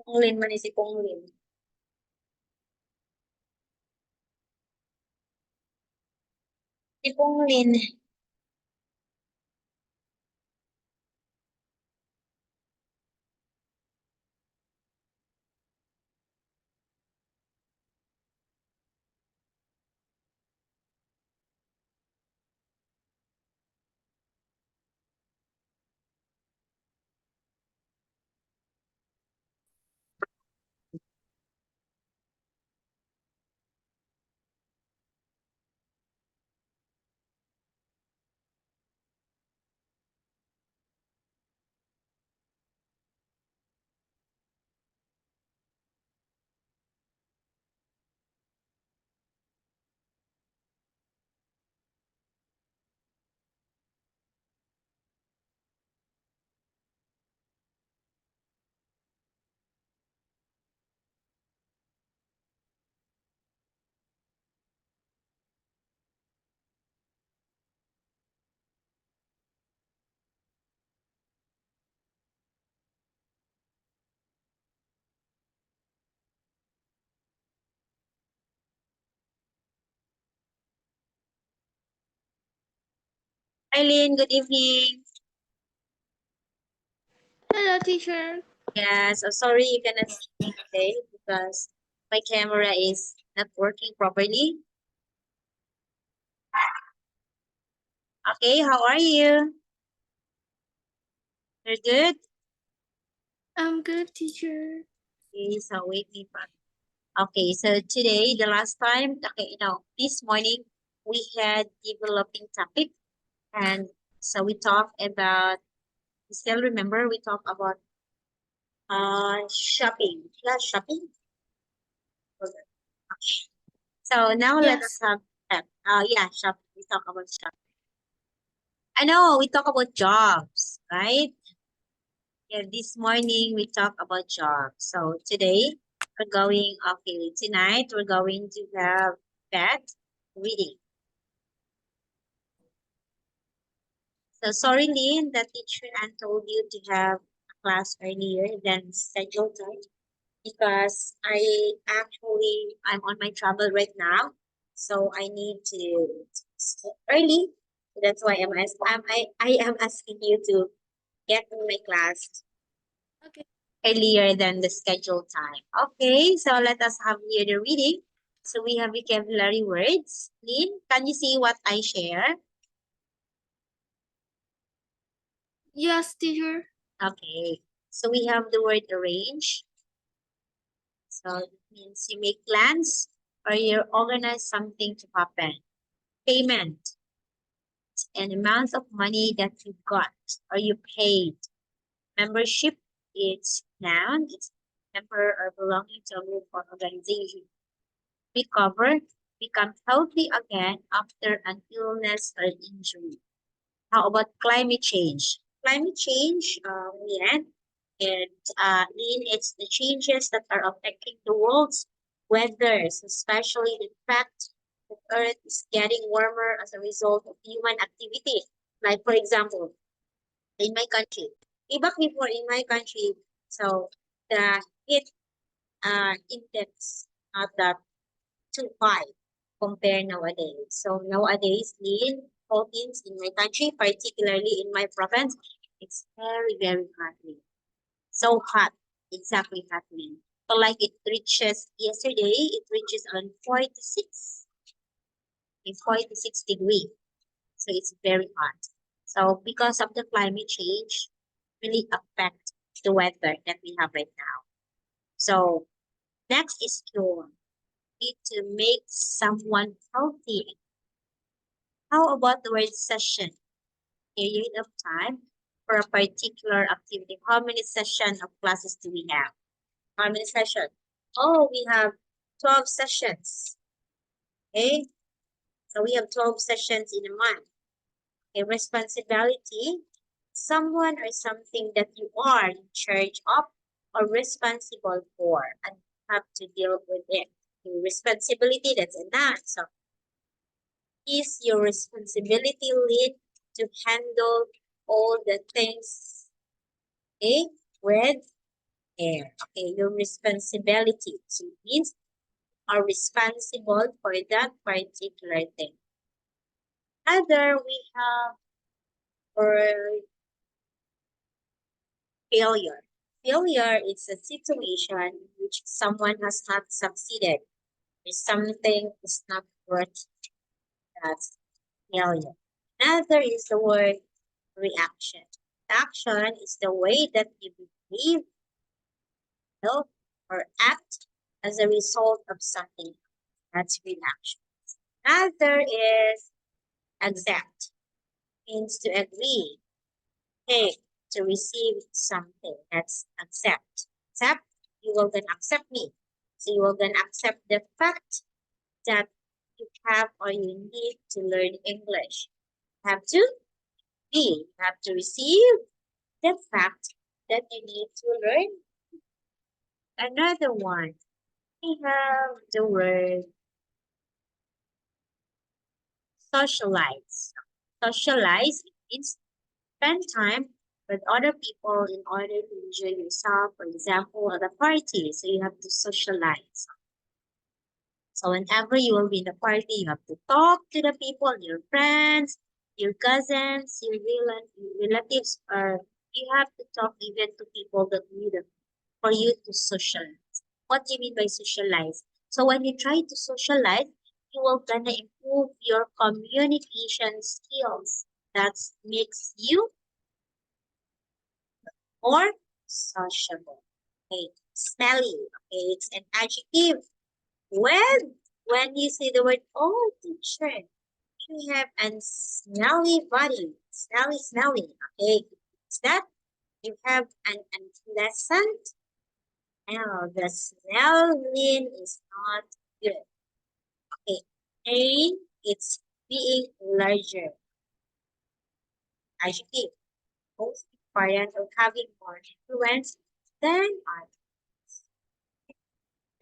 Punglin man si Punglin. Si Punglin. Eileen, good evening. Hello, teacher. Yeah, so sorry you cannot see me today because my camera is not working properly. Okay, how are you? You're good? I'm good, teacher. Okay, so wait me back. Okay, so today, the last time, okay, this morning we had developing topic, and so we talked about, you still remember we talked about shopping. Yeah, shopping. Okay. So now let us Yes. have yeah, shopping. We talk about shopping. I know we talk about jobs, right? Yeah, this morning we talk about jobs. So today tonight we're going to have that reading. So sorry, Lynn, that teacher Ann told you to have a class earlier than scheduled time because I'm on my travel right now, so I need to start early. That's why I am asking you to get in my class Okay. earlier than the scheduled time. Okay, so let us have here the reading. So we have vocabulary words. Lynn, can you see what I share? Yes, teacher. Okay, so we have the word arrange. So it means you make plans or you organize something to happen. Payment, an amount of money that you got or you paid. Membership, it's noun, it's member or belonging to a group or organization. Recover, become healthy again after an illness or injury. How about climate change? Climate change, it's the changes that are affecting the world's weather, especially the fact that Earth is getting warmer as a result of human activity. Like, for example, in my country, back before in my country, so the heat index not that too high compare nowadays. So nowadays, Lynn, Philippines in my country, particularly in my province, it's very, very hot. Lynn. So hot, exactly hot. Lynn. So like it reaches yesterday, it reaches on 46, in 46 degree. So it's very hot. So because of the climate change, really affect the weather that we have right now. So next is cure. Need to make someone healthy. How about the word session? Period of time for a particular activity. How many sessions of classes do we have? How many sessions? Oh, we have 12 sessions. Okay, so we have 12 sessions in a month. A responsibility, someone or something that you are in charge of or responsible for and have to deal with it. The responsibility, that's a noun. So is your responsibility lead to handle all the things, okay, with care. Okay, your responsibility. So it means are responsible for that particular thing. Other we have for failure. Failure is a situation in which someone has not succeeded or something is not worth that's failure. Another is the word reaction. Action is the way that you behave, feel, or act as a result of something. That's reaction. Another is accept, means to agree, take, to receive something. That's accept. Accept, you will then accept me. So you will then accept the fact that you have or you need to learn English. You have to be, you have to receive the fact that you need to learn. Another one, we have the word socialize. Socialize means spend time with other people in order to enjoy yourself, for example, at a party. So you have to socialize. So whenever you will be in the party, you have to talk to the people, your friends, your cousins, your relatives, or you have to talk even to people that need it for you to socialize. What do you mean by socialize? So when you try to socialize, you will gonna improve your communication skills. That makes you more sociable. Okay, smelly. Okay, it's an adjective. When you say the word, oh, teacher, you have a smelly body. Smelly, smelly. Okay, it's that you have an unpleasant smell. The smelling is not good. Okay, A, it's being larger. Adjective, most important of having more influence than others.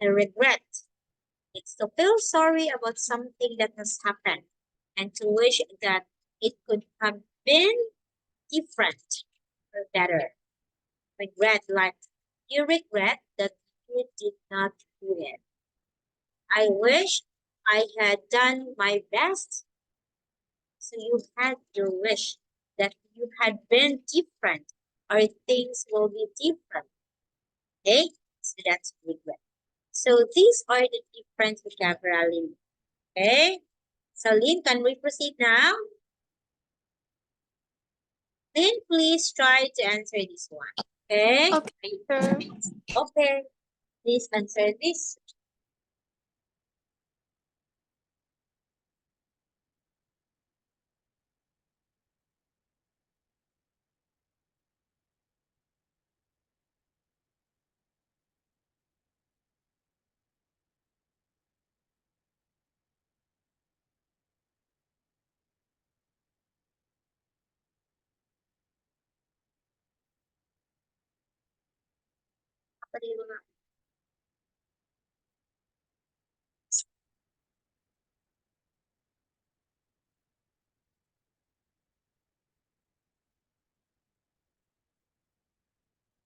The regret. It's to feel sorry about something that has happened and to wish that it could have been different or better. Regret, like you regret that you did not do it. I wish I had done my best. So you had your wish that you had been different or things will be different. Okay? So that's regret. So these are the different vocabulary. Okay? So Lynn, can we proceed now? Lynn, please try to answer this one. Okay? Okay, sir. Okay. Please answer this.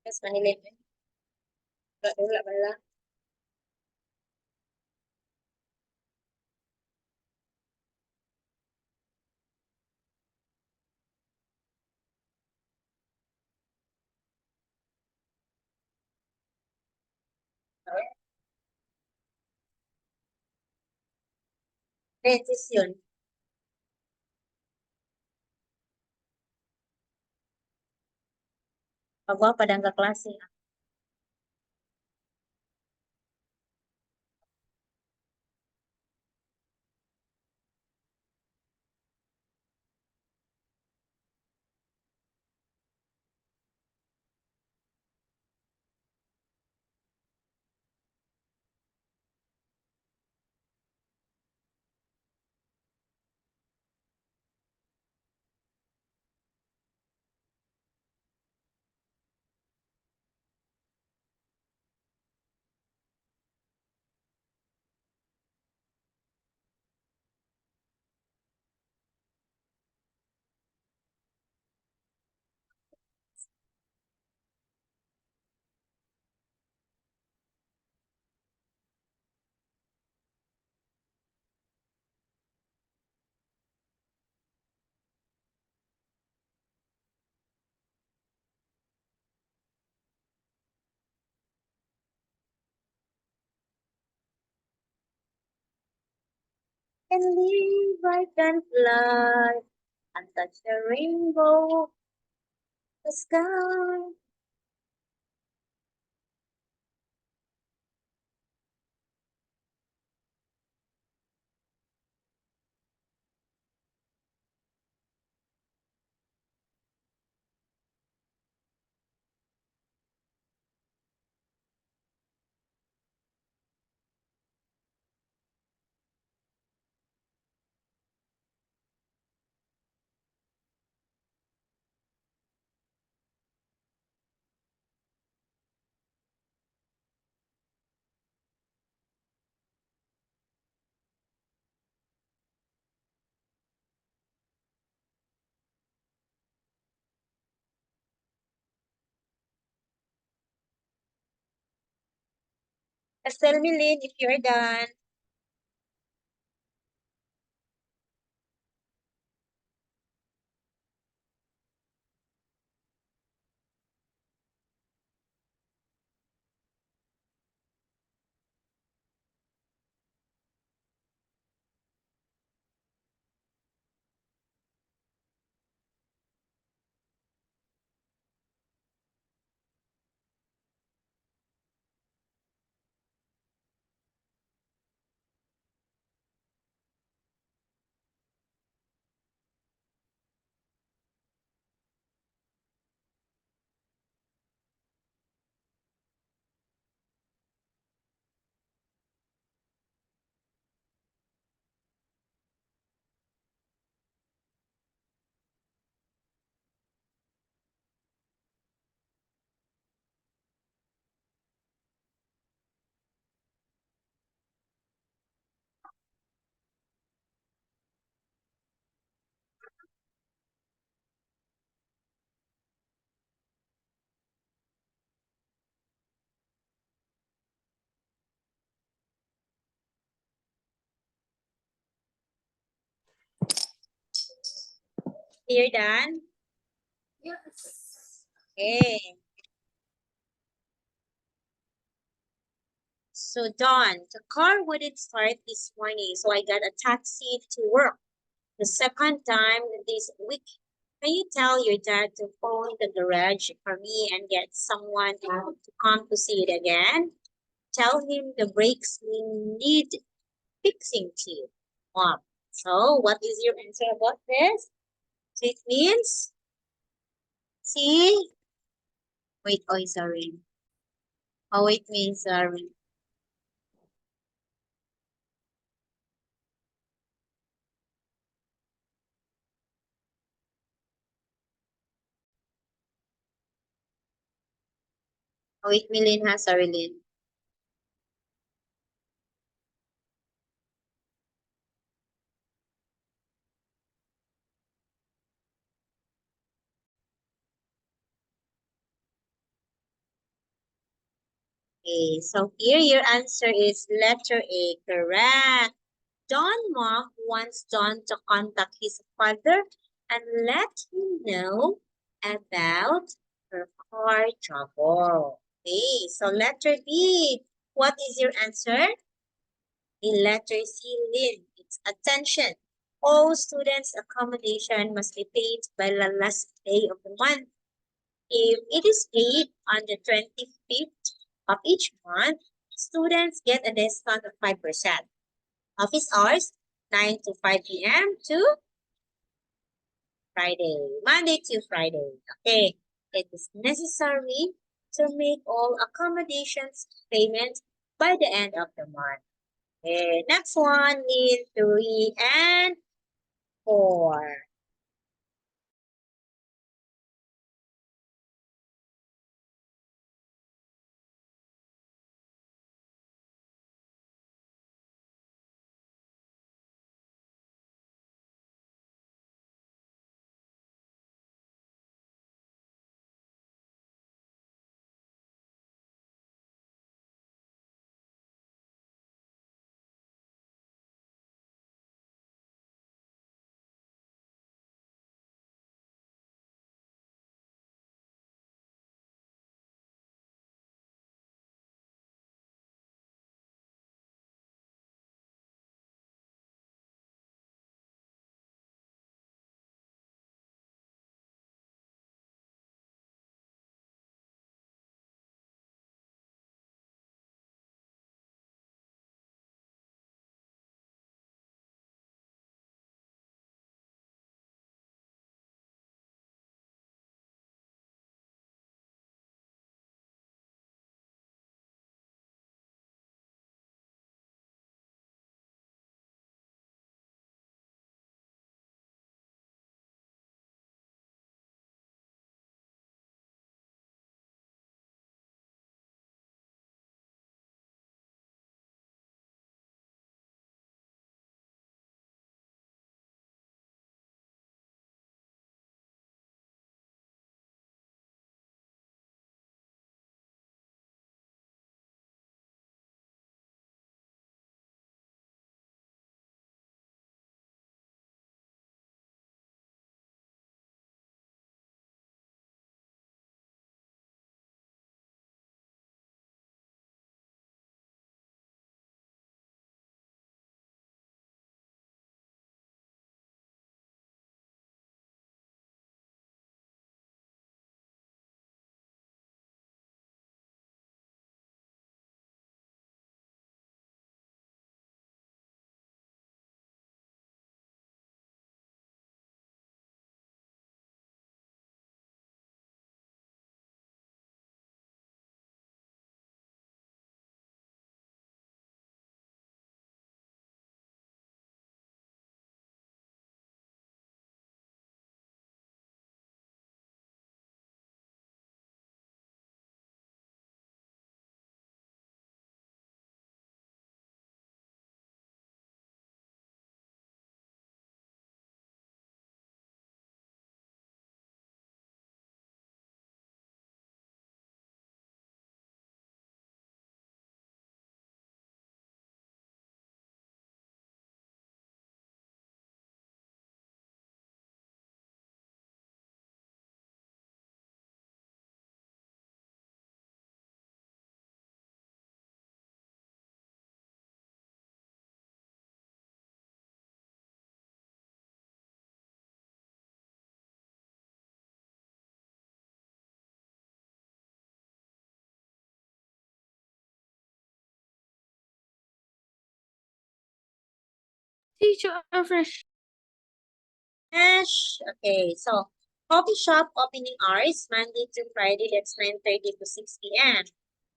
Yes, Manila. Wala pala. Decision. Pagwa padang kaklase. can live, I can fly, and touch the rainbow, the sky. Just tell me, Lynn, if you're done. You're done? Yes. Okay. So, Dawn, the car wouldn't start this morning, so I got a taxi to work. The second time this week, can you tell your dad to phone the garage for me and get someone to come to see it again? Tell him the brakes need fixing too. Mom. So, what is your answer about this? So it means, see? Wait, oh, sorry. Oh, it means, sorry. Oh, it Milin ha, sorry, Lin. Okay, so here your answer is letter A, correct. Don Mom wants Don to contact his father and let him know about her car trouble. Okay, so letter B. What is your answer? In letter C, Lynn, it's attention. All students' accommodation must be paid by the last day of the month. If it is paid on the 25th of each month, students get a discount of 5%. Office hours, 9 to 5 p.m. to Friday, Monday to Friday. Okay, it is necessary to make all accommodations payment by the end of the month. Okay, next one is 3 and 4. Teacher, fresh. Ash. Okay, so coffee shop opening hours Monday to Friday, that's 9:30 to 6 p.m.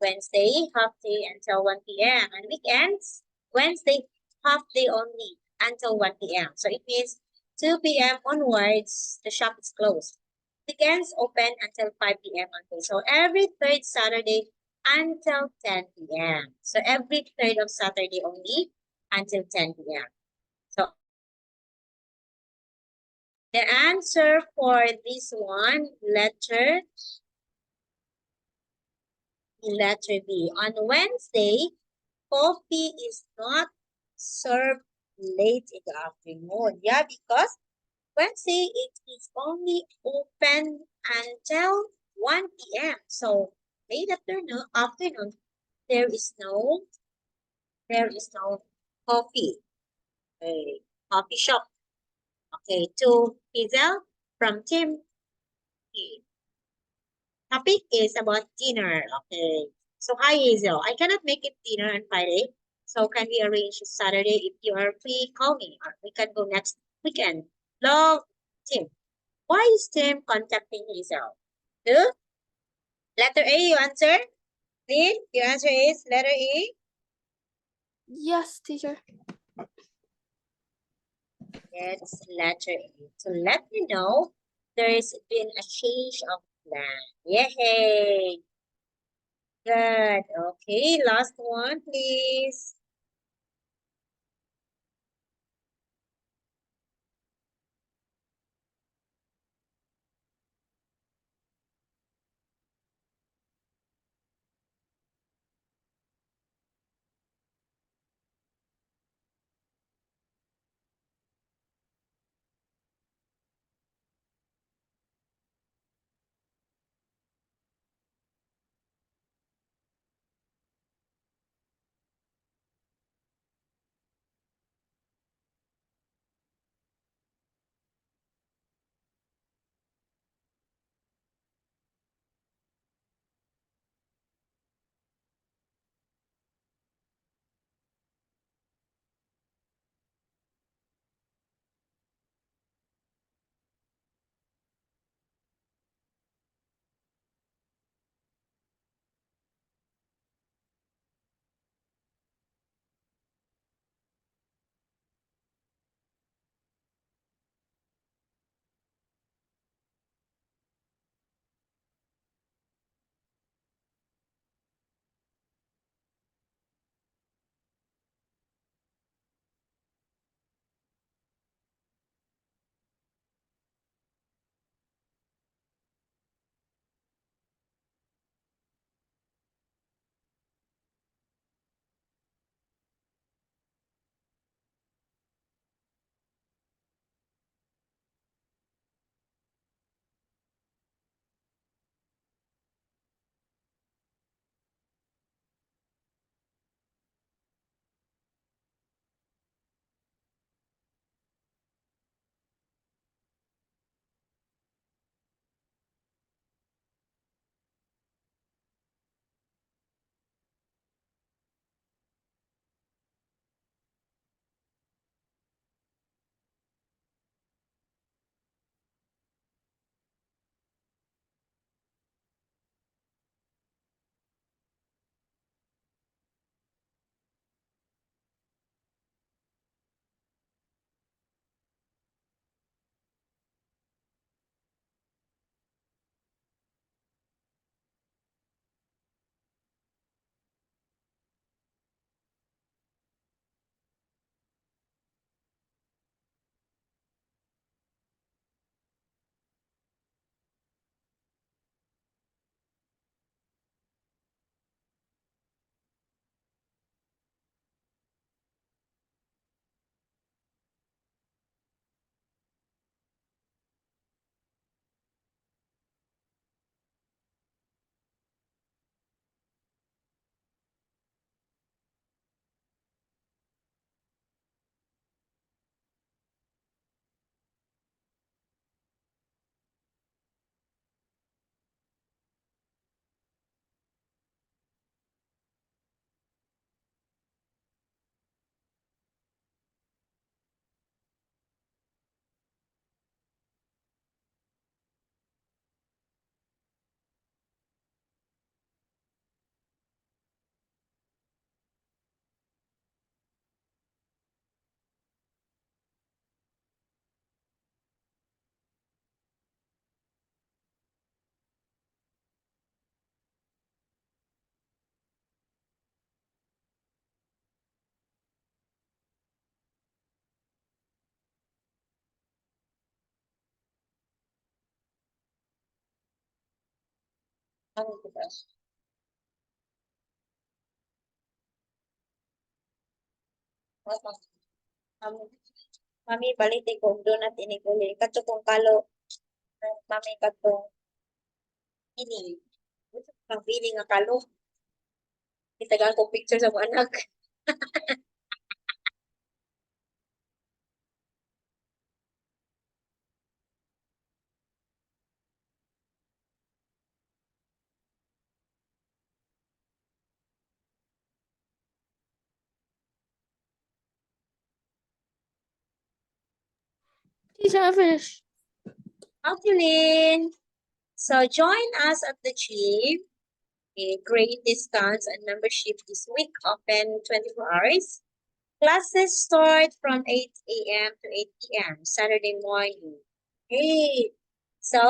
Wednesday, half day until 1 p.m. And weekends, Wednesday, half day only until 1 p.m. So it means 2 p.m. onwards, the shop is closed. Weekends open until 5 p.m. only. So every third Saturday until 10 p.m. So every third of Saturday only until 10 p.m. So the answer for this one, letter B. On Wednesday, coffee is not served late in the afternoon. Yeah, because Wednesday it is only open until 1 p.m. So late afternoon, there is no there is no coffee. A coffee shop. Okay, to Hazel from Tim. Okay. Topic is about dinner. Okay. So hi Hazel. I cannot make it dinner on Friday. So can we arrange Saturday if you are free? Call me. Or we can go next weekend. Love Tim. Why is Tim contacting Hazel? Two. Letter A, you answer. Lynn, your answer is letter A. Yes, teacher. It's letter A. To let you know there's been a change of plan. Yay! Good. Okay, last one, please. Ano ko ba? Um, Mami, balite ko donut inikuli. Kato kong kalo, mami katong ini. Ang pili nga kalo. Itagaan ko picture sa mga anak. Teacher, I'm finished. Lynn. So join us at the gym. A great discounts and membership this week, open 24 hours. Classes start from 8 a.m. to 8 p.m. Saturday morning. Hey, so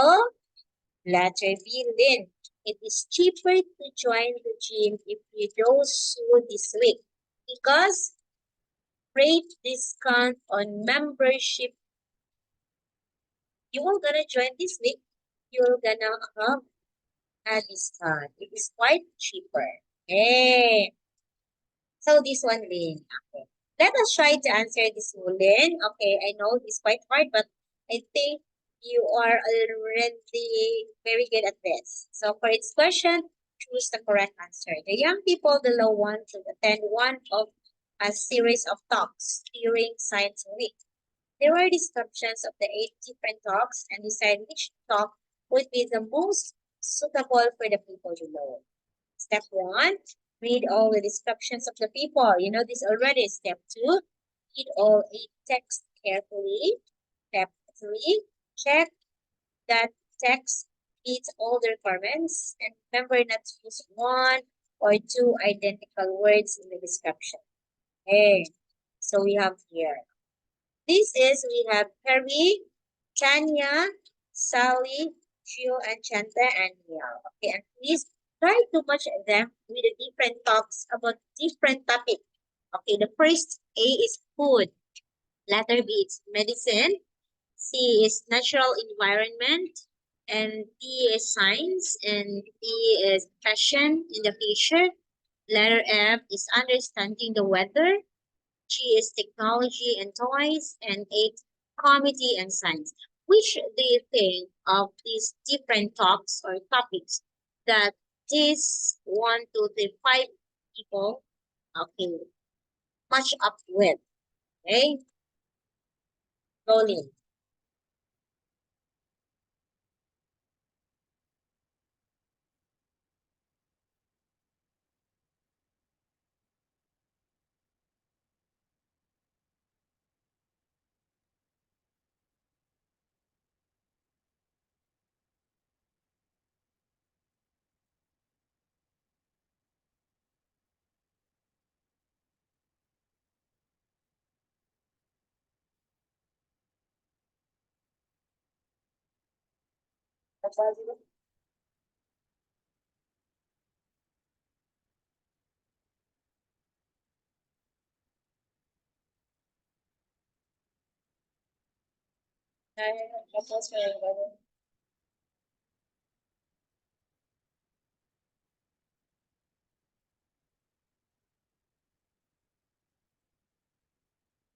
letter B, Lynn. It is cheaper to join the gym if you go soon this week because great discount on membership. You are gonna join this week. You're gonna have a discount. It is quite cheaper. Hey, so this one, Lynn. Okay. Let us try to answer this one, Lynn. Okay, I know it's quite hard, but I think you are already very good at this. So for its question, choose the correct answer. The young people below want to attend one of a series of talks during Science Week. There were descriptions of the 8 different talks and decide which talk would be the most suitable for the people below. Step 1, read all the descriptions of the people. You know this already. Step 2, read all 8 texts carefully. Step 3, check that text meets all the requirements and remember not to use one or two identical words in the description. Okay, so we have here. We have Perry, Tanya, Sally, Gio, and Chanta, and Neil. Okay, and please try to match them with the different talks about different topic. Okay, the first A is food. Letter B is medicine. C is natural environment. And D is science. And E is fashion in the future. Letter F is understanding the weather. G is technology and toys, and 8, comedy and science. Which do you think of these different talks or topics that these 1, 2, 3, 5 people, okay, match up with? Okay, rolling.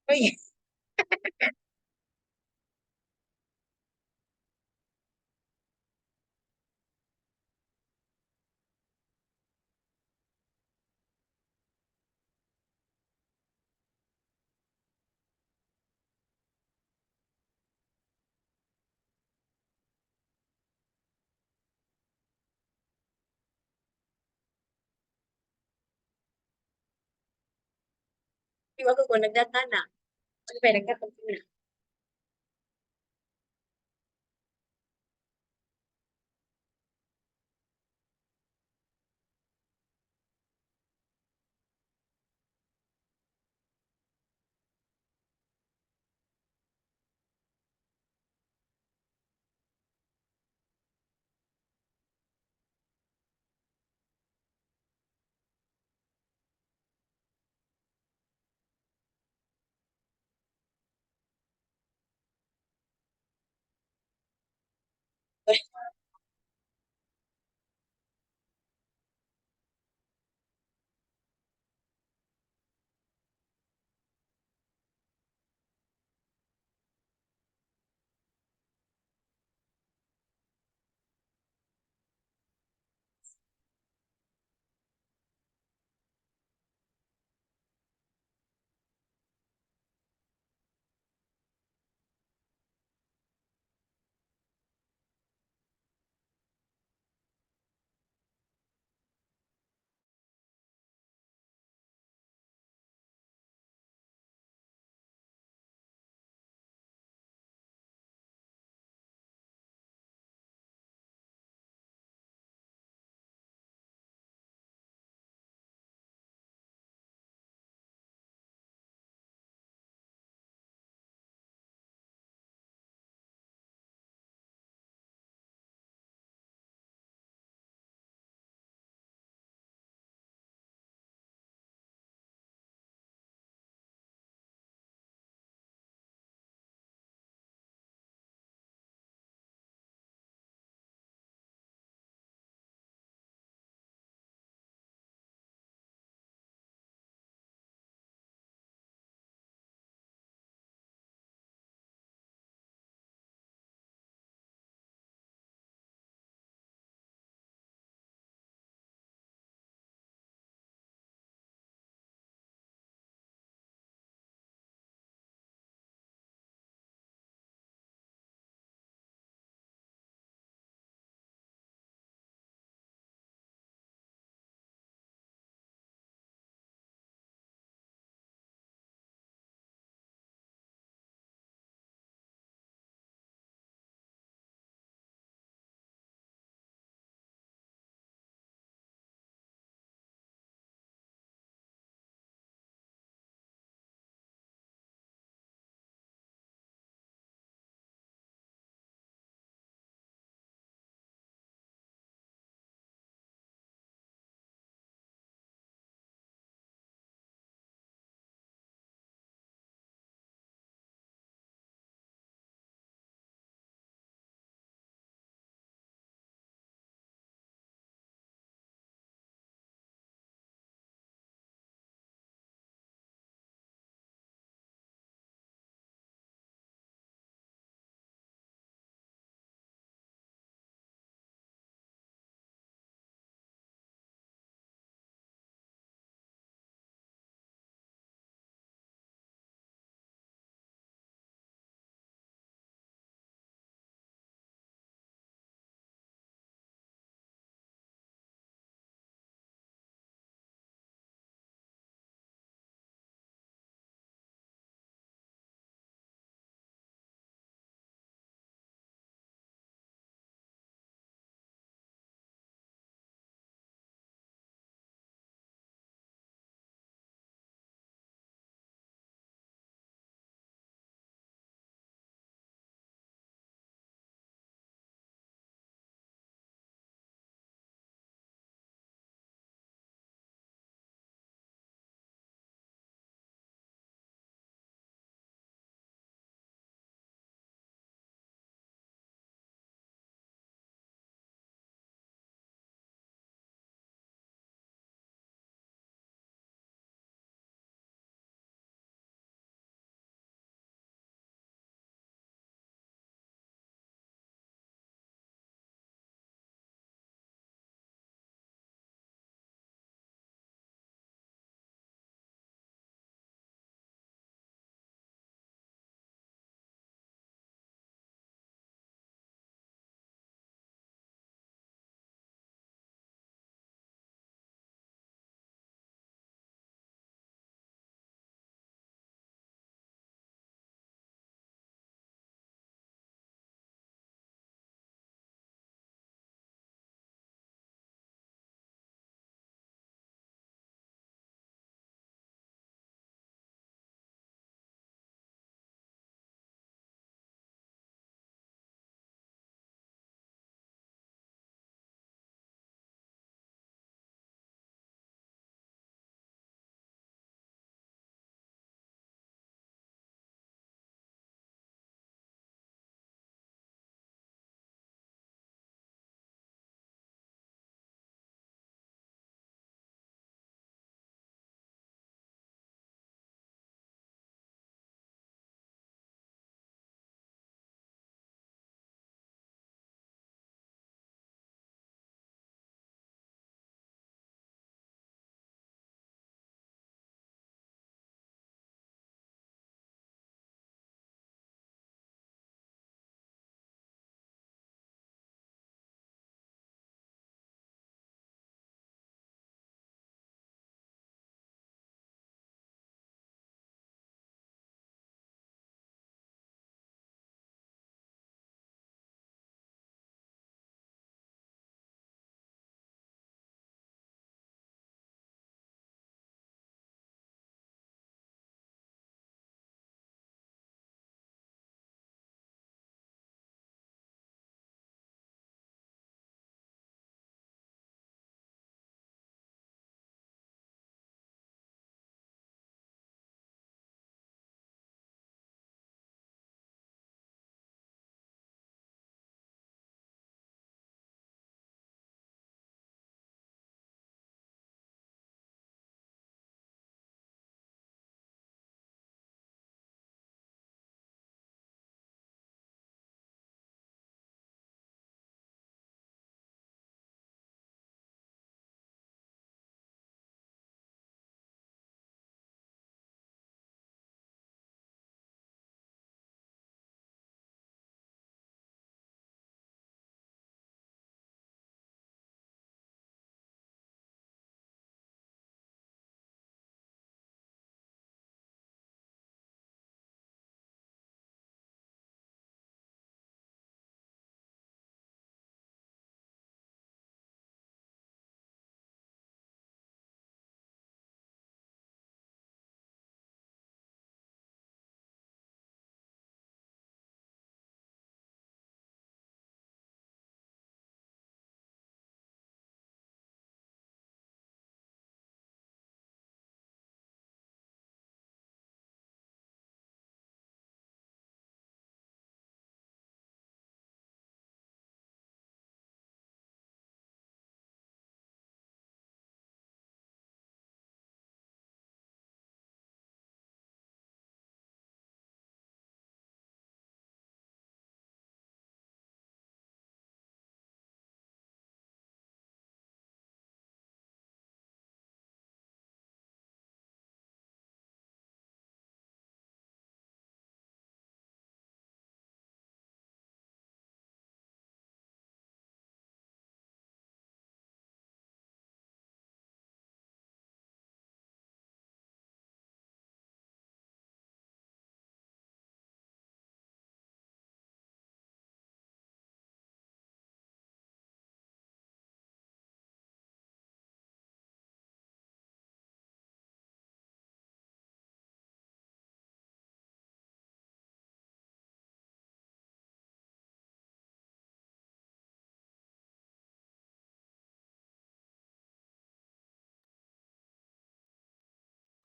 Uy, iwan ko nagdata na. Ano ba, nagdata na.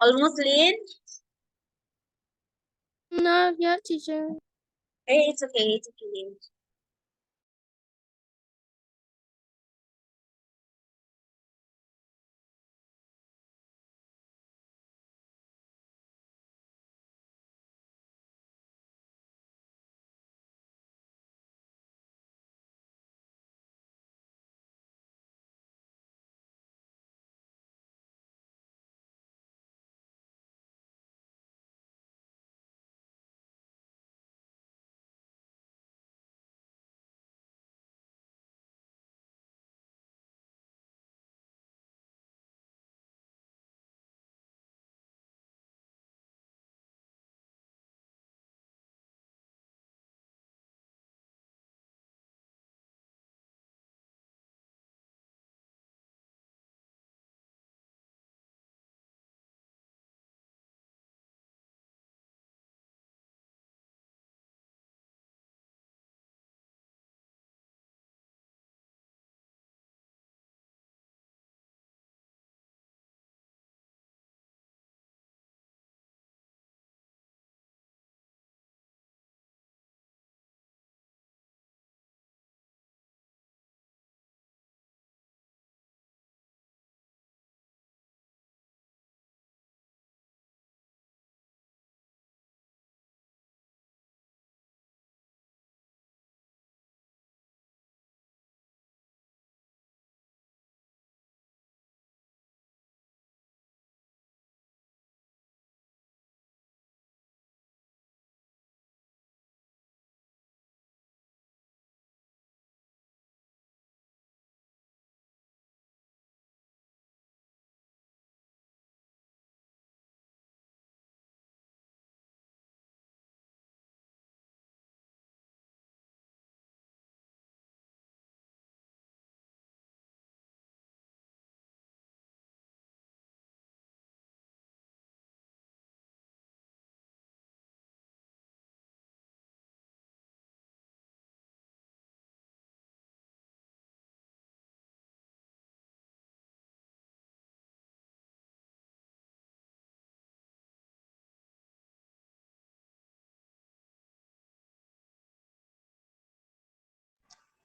Almost, Lynn? Not yet, teacher. Hey, it's okay. It's okay, Lynn.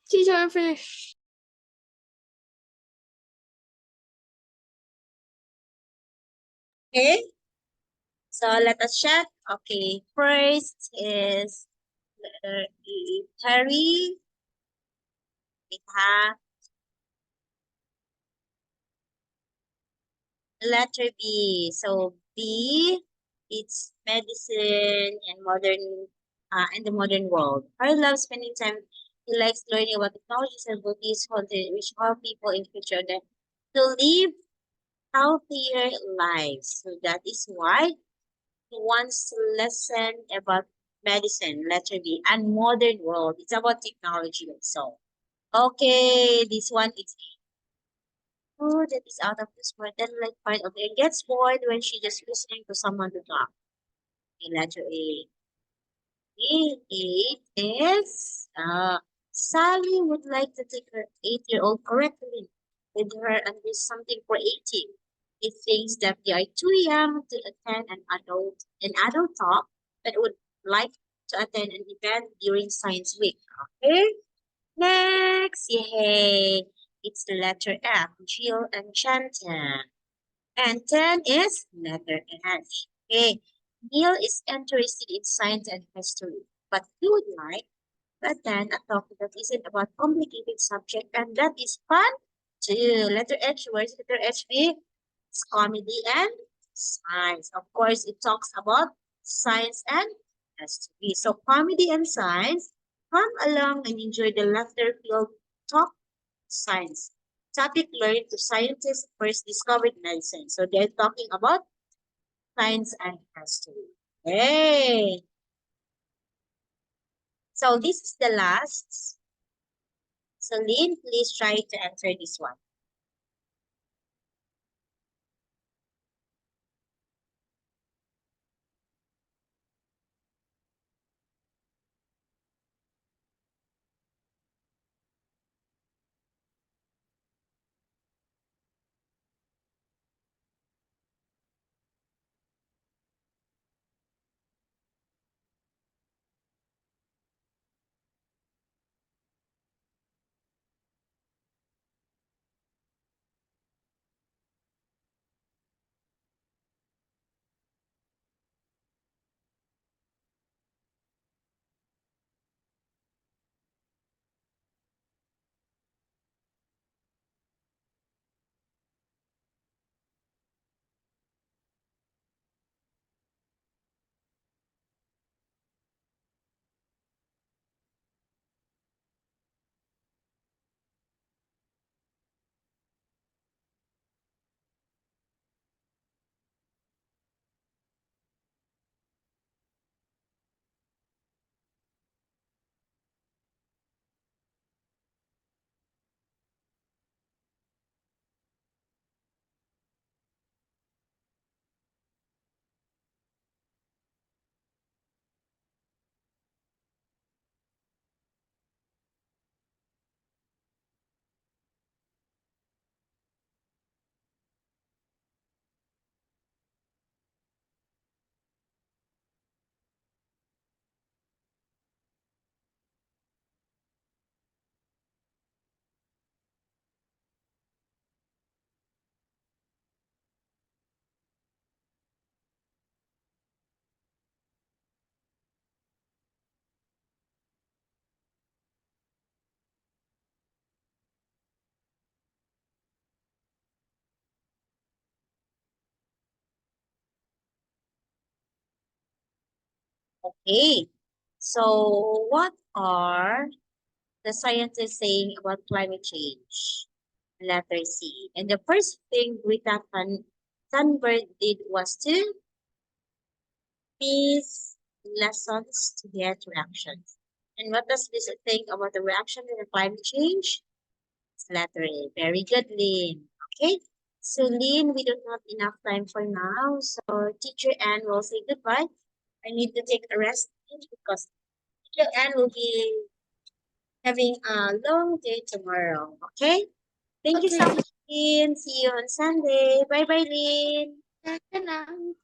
Teacher, I'm finished. Okay, so let us check. Okay, first is letter E. Terry. We have letter B. So B, it's medicine and modern, and the modern world. Harry loves spending time. He likes learning about technologies and bodies which help people in future that to live healthier lives. So that is why he wants to listen about medicine, letter B, and modern world. It's about technology also. Okay, this one is oh, that is out of this world. Then like part of it gets bored when she just listening to someone to talk. Okay, letter A. It is Sally would like to take her 8-year-old correctly with her and do something for 18. He thinks that they are too young to attend an adult talk, but would like to attend an event during Science Week. Okay? Next, yay! It's the letter F, Jill and Chanton. And 10 is letter H. Okay. Neil is interested in science and history, but he would like to attend a talk that isn't about complicated subject, and that is fun too. Letter H, where's letter H be? It's comedy and science. Of course, it talks about science and history. So comedy and science, come along and enjoy the laughter-filled talk science. Topic learned to scientists first discovered medicine. So they're talking about science and history. Hey! So this is the last. So Lynn, please try to answer this one. Okay. So what are the scientists saying about climate change? Letter C. And the first thing Greta Thunberg did was to miss lessons to get reactions. And what does this think about the reaction to the climate change? It's letter A. Very good, Lynn. Okay. So, Lynn, we don't have enough time for now. So, Teacher Anne will say goodbye. I need to take a rest because Teacher Anne will be having a long day tomorrow. Okay? Thank you so Okay. much, Lynn. See you on Sunday. Bye-bye, Lynn. Good night.